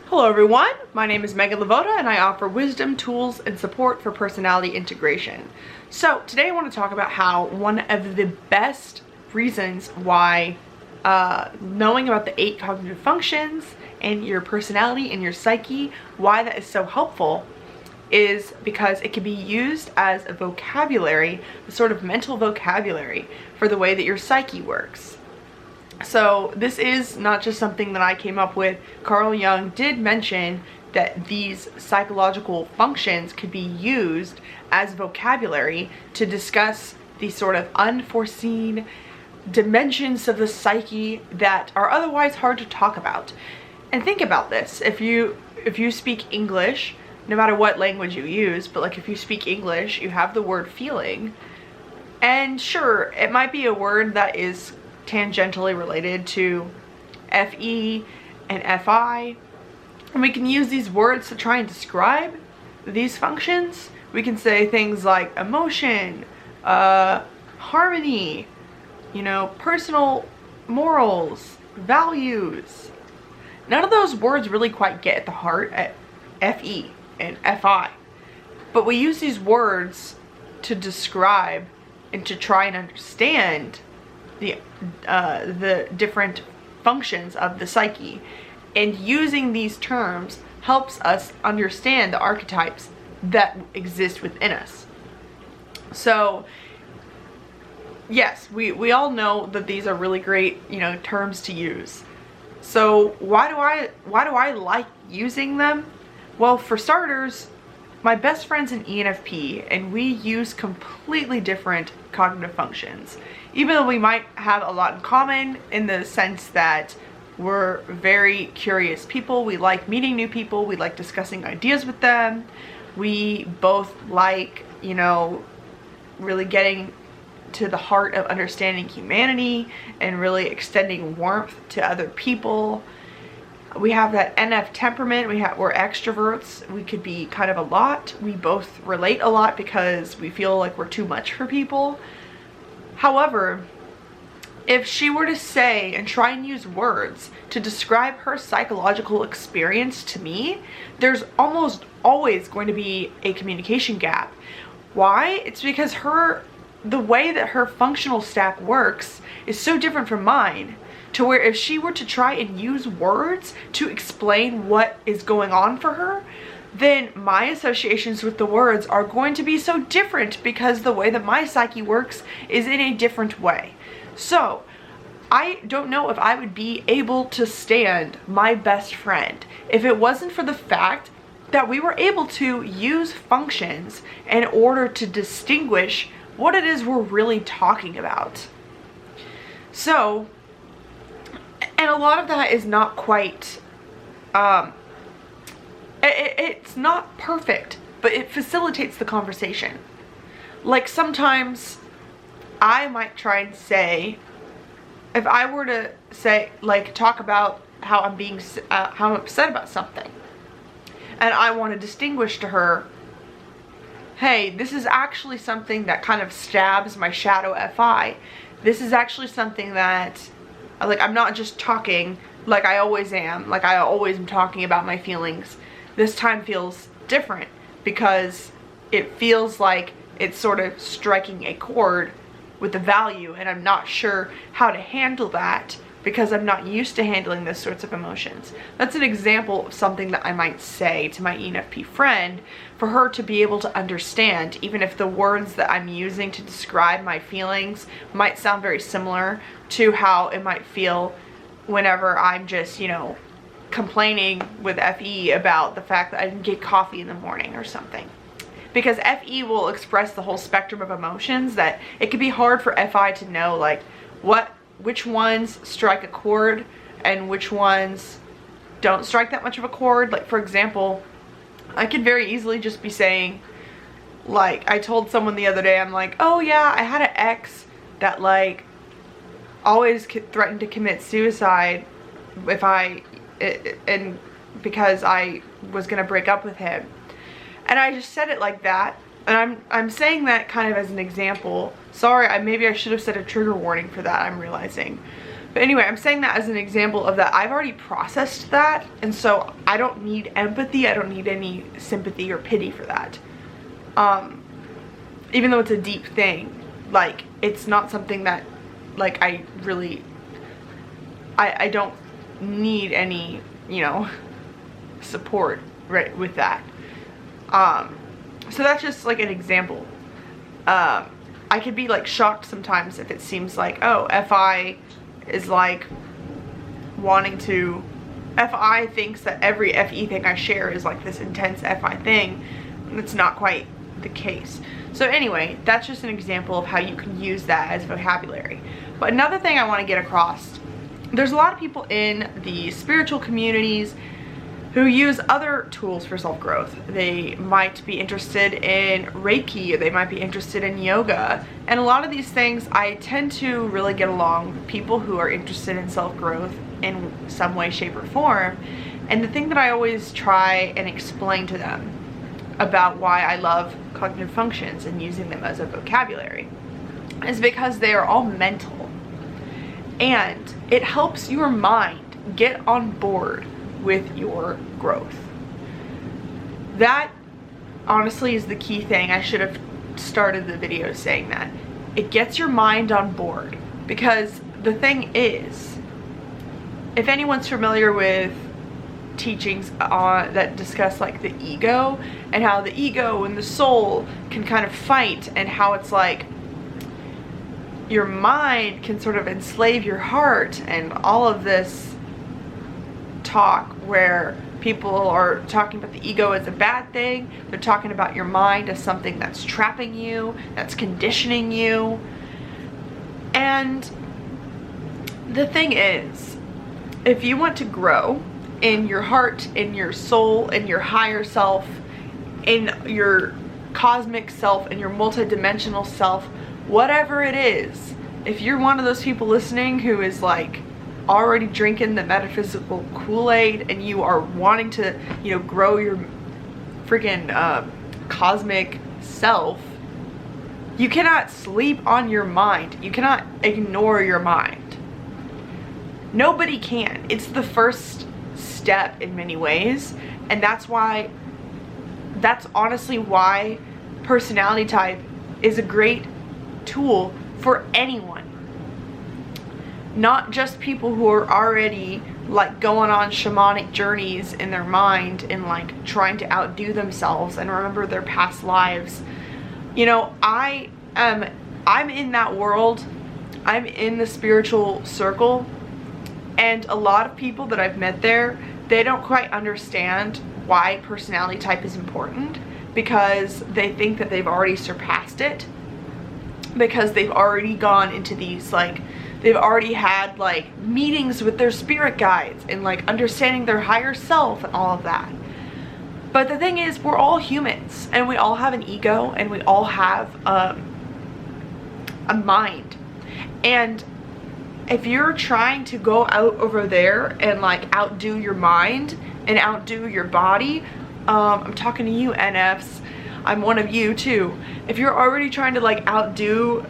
Hello everyone, my name is Meghan LeVota and I offer wisdom, tools, and support for personality integration. So today I want to talk about how one of the best reasons why knowing about the 8 cognitive functions and your personality and your psyche, why that is so helpful is because it can be used as a vocabulary, a sort of mental vocabulary for the way that your psyche works. So this is not just something that I came up with. Carl Jung did mention that these psychological functions could be used as vocabulary to discuss these sort of unforeseen dimensions of the psyche that are otherwise hard to talk about. And think about this, if you speak English, no matter what language you use, but like if you speak English, you have the word feeling, and sure, it might be a word that is tangentially related to FE and FI, and we can use these words to try and describe these functions. We can say things like emotion, harmony, personal morals, values. None of those words really quite get at the heart at FE and FI, but we use these words to describe and to try and understand the different functions of the psyche, and using these terms helps us understand the archetypes that exist within us. So yes, we all know that these are really great terms to use. So why do I like using them? Well, for starters, my best friend's an ENFP and we use completely different cognitive functions. Even though we might have a lot in common in the sense that we're very curious people, we like meeting new people, we like discussing ideas with them, we both like, really getting to the heart of understanding humanity and really extending warmth to other people. We have that NF temperament, we're extroverts, we could be kind of a lot. We both relate a lot because we feel like we're too much for people. However, if she were to say and try and use words to describe her psychological experience to me, there's almost always going to be a communication gap. Why? It's because the way that her functional stack works is so different from mine, to where if she were to try and use words to explain what is going on for her, then my associations with the words are going to be so different because the way that my psyche works is in a different way. So I don't know if I would be able to stand my best friend if it wasn't for the fact that we were able to use functions in order to distinguish what it is we're really talking about. So, and a lot of that is not quite, it's not perfect, but it facilitates the conversation. Like sometimes I might try and say, if I were to say, talk about how I'm upset about something, and I want to distinguish to her, hey, this is actually something that kind of stabs my shadow FI. This is actually something that, I'm not just talking like I always am, like I always am talking about my feelings. This time feels different because it feels like it's sort of striking a chord with the value, and I'm not sure how to handle that because I'm not used to handling those sorts of emotions. That's an example of something that I might say to my ENFP friend for her to be able to understand, even if the words that I'm using to describe my feelings might sound very similar to how it might feel whenever I'm just, complaining with FE about the fact that I didn't get coffee in the morning or something. Because FE will express the whole spectrum of emotions that it can be hard for FI to know, which ones strike a chord and which ones don't strike that much of a chord. Like, for example, I could very easily just be saying, I told someone the other day, I'm like, oh yeah, I had an ex that always threatened to commit suicide because I was gonna break up with him. And I just said it like that, and I'm saying that kind of as an example. Sorry, maybe I should have said a trigger warning for that, I'm realizing. But anyway, I'm saying that as an example of that. I've already processed that, and so I don't need empathy. I don't need any sympathy or pity for that. Even though it's a deep thing, like, it's not something that, like, I really, I don't need any, you know, support right with that. So that's just like an example. I could be like shocked sometimes if it seems like, oh, FI is like wanting to, FI thinks that every FE thing I share is like this intense FI thing, and it's not quite the case. So anyway, that's just an example of how you can use that as vocabulary. But another thing I want to get across, there's a lot of people in the spiritual communities who use other tools for self-growth. They might be interested in Reiki, or they might be interested in yoga. And a lot of these things, I tend to really get along with people who are interested in self-growth in some way, shape, or form. And the thing that I always try and explain to them about why I love cognitive functions and using them as a vocabulary is because they are all mental. And it helps your mind get on board with your growth. That honestly is the key thing. I should have started the video saying that. It gets your mind on board, because the thing is, if anyone's familiar with teachings that discuss like the ego and how the ego and the soul can kind of fight, and how it's like your mind can sort of enslave your heart, and all of this talk where people are talking about the ego as a bad thing. They're talking about your mind as something that's trapping you, that's conditioning you. And the thing is, if you want to grow in your heart, in your soul, in your higher self, in your cosmic self, in your multidimensional self, whatever it is, if you're one of those people listening who is like already drinking the metaphysical Kool-Aid, and you are wanting to, you know, grow your freaking cosmic self, you cannot sleep on your mind. You cannot ignore your mind. Nobody can. It's the first step in many ways, and that's honestly why personality type is a great tool for anyone. Not just people who are already like going on shamanic journeys in their mind and like trying to outdo themselves and remember their past lives. You know, I'm in that world. I'm in the spiritual circle, and a lot of people that I've met there, they don't quite understand why personality type is important, because they think that they've already surpassed it, because they've already gone into these like, they've already had like meetings with their spirit guides and like understanding their higher self and all of that. But the thing is, we're all humans, and we all have an ego, and we all have a mind. And if you're trying to go out over there and like outdo your mind and outdo your body, I'm talking to you NFs, I'm one of you too. If you're already trying to like outdo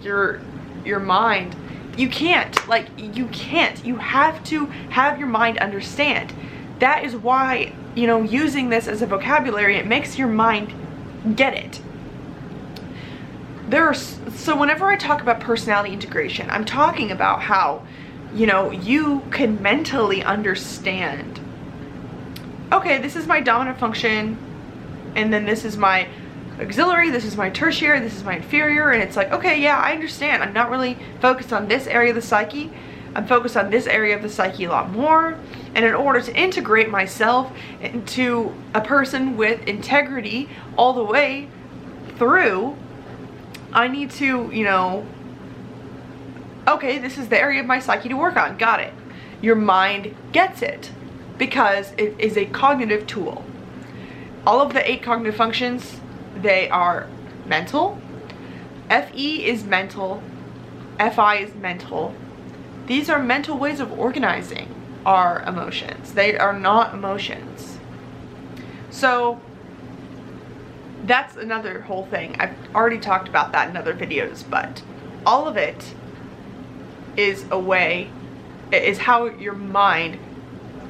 your mind, you can't. Like, you can't. You have to have your mind understand. That is why, you know, using this as a vocabulary, it makes your mind get it. So whenever I talk about personality integration, I'm talking about how, you know, you can mentally understand, okay, this is my dominant function, and then this is my auxiliary, this is my tertiary, this is my inferior, and it's like, okay, yeah, I understand. I'm not really focused on this area of the psyche. I'm focused on this area of the psyche a lot more. And in order to integrate myself into a person with integrity all the way through, I need to, you know, okay, this is the area of my psyche to work on. Got it. Your mind gets it because it is a cognitive tool. All of the 8 cognitive functions, they are mental. FE is mental. FI is mental. These are mental ways of organizing our emotions. They are not emotions. So that's another whole thing. I've already talked about that in other videos, but all of it is a way, is how your mind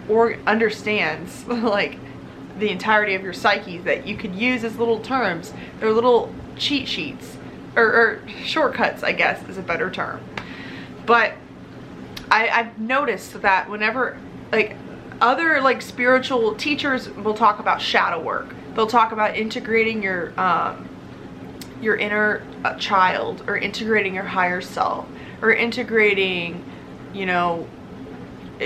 or understands like the entirety of your psyche, that you could use as little terms. They're little cheat sheets, or shortcuts, I guess is a better term. But I've noticed that whenever, like, other like spiritual teachers will talk about shadow work, they'll talk about integrating your inner child, or integrating your higher self, or integrating, you know,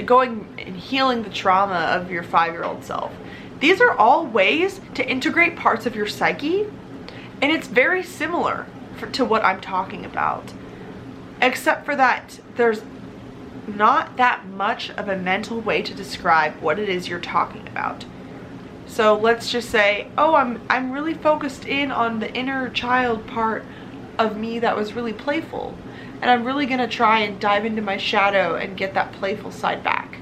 going and healing the trauma of your 5-year-old self. These are all ways to integrate parts of your psyche, and it's very similar to what I'm talking about, except for that there's not that much of a mental way to describe what it is you're talking about. So let's just say, oh, I'm really focused in on the inner child part of me that was really playful, and I'm really gonna try and dive into my shadow and get that playful side back.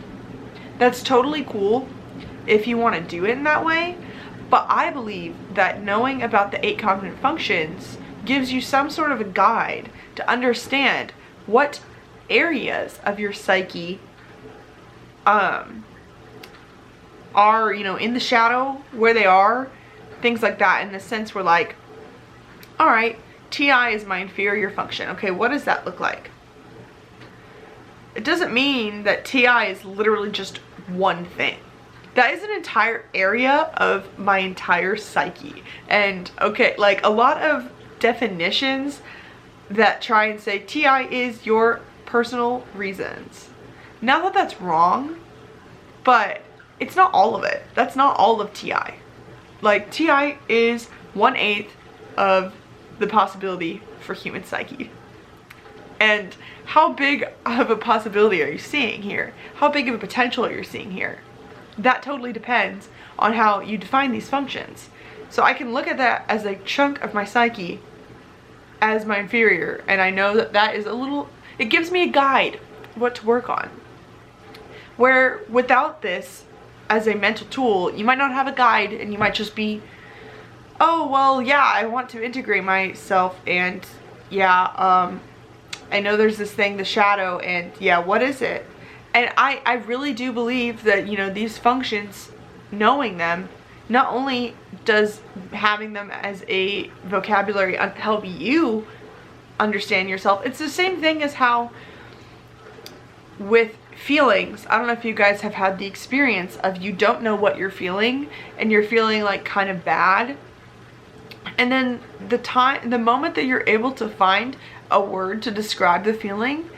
That's totally cool if you want to do it in that way, but I believe that knowing about the 8 cognitive functions gives you some sort of a guide to understand what areas of your psyche are, you know, in the shadow, where they are, things like that, in the sense where, like, all right, TI is my inferior function. Okay, what does that look like? It doesn't mean that TI is literally just one thing. That is an entire area of my entire psyche. And okay, like, a lot of definitions that try and say TI is your personal reasons. Not that that's wrong, but it's not all of it. That's not all of TI. Like, TI is 1/8 of the possibility for human psyche. And how big of a possibility are you seeing here? How big of a potential are you seeing here? That totally depends on how you define these functions. So I can look at that as a chunk of my psyche as my inferior, and I know that that is a little, it gives me a guide what to work on. Where without this as a mental tool, you might not have a guide, and you might just be, oh, well, yeah, I want to integrate myself, and yeah, I know there's this thing, the shadow, and yeah, what is it? And I really do believe that, you know, these functions, knowing them, not only does having them as a vocabulary help you understand yourself, it's the same thing as how with feelings. I don't know if you guys have had the experience of, you don't know what you're feeling, and you're feeling like kind of bad, and then the moment that you're able to find a word to describe the feeling,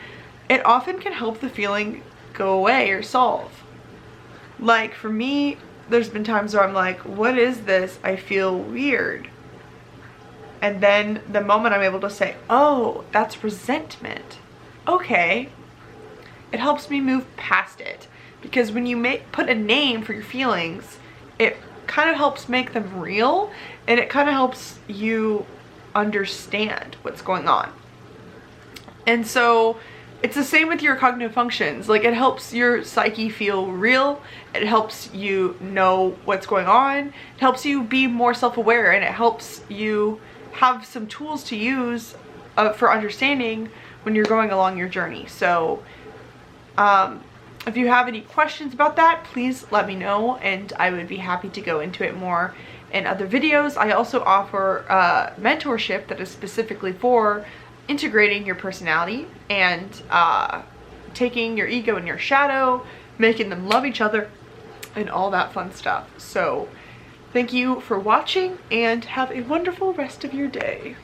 it often can help the feeling go away or solve. Like, for me, there's been times where I'm like, what is this? I feel weird. And then the moment I'm able to say, oh, that's resentment. Okay. It helps me move past it. Because when you put a name for your feelings, it kind of helps make them real, and it kind of helps you understand what's going on. And so it's the same with your cognitive functions. Like, it helps your psyche feel real, it helps you know what's going on, it helps you be more self-aware, and it helps you have some tools to use for understanding when you're going along your journey. So if you have any questions about that, please let me know, and I would be happy to go into it more in other videos. I also offer mentorship that is specifically for integrating your personality and taking your ego and your shadow, making them love each other, and all that fun stuff. So thank you for watching, and have a wonderful rest of your day.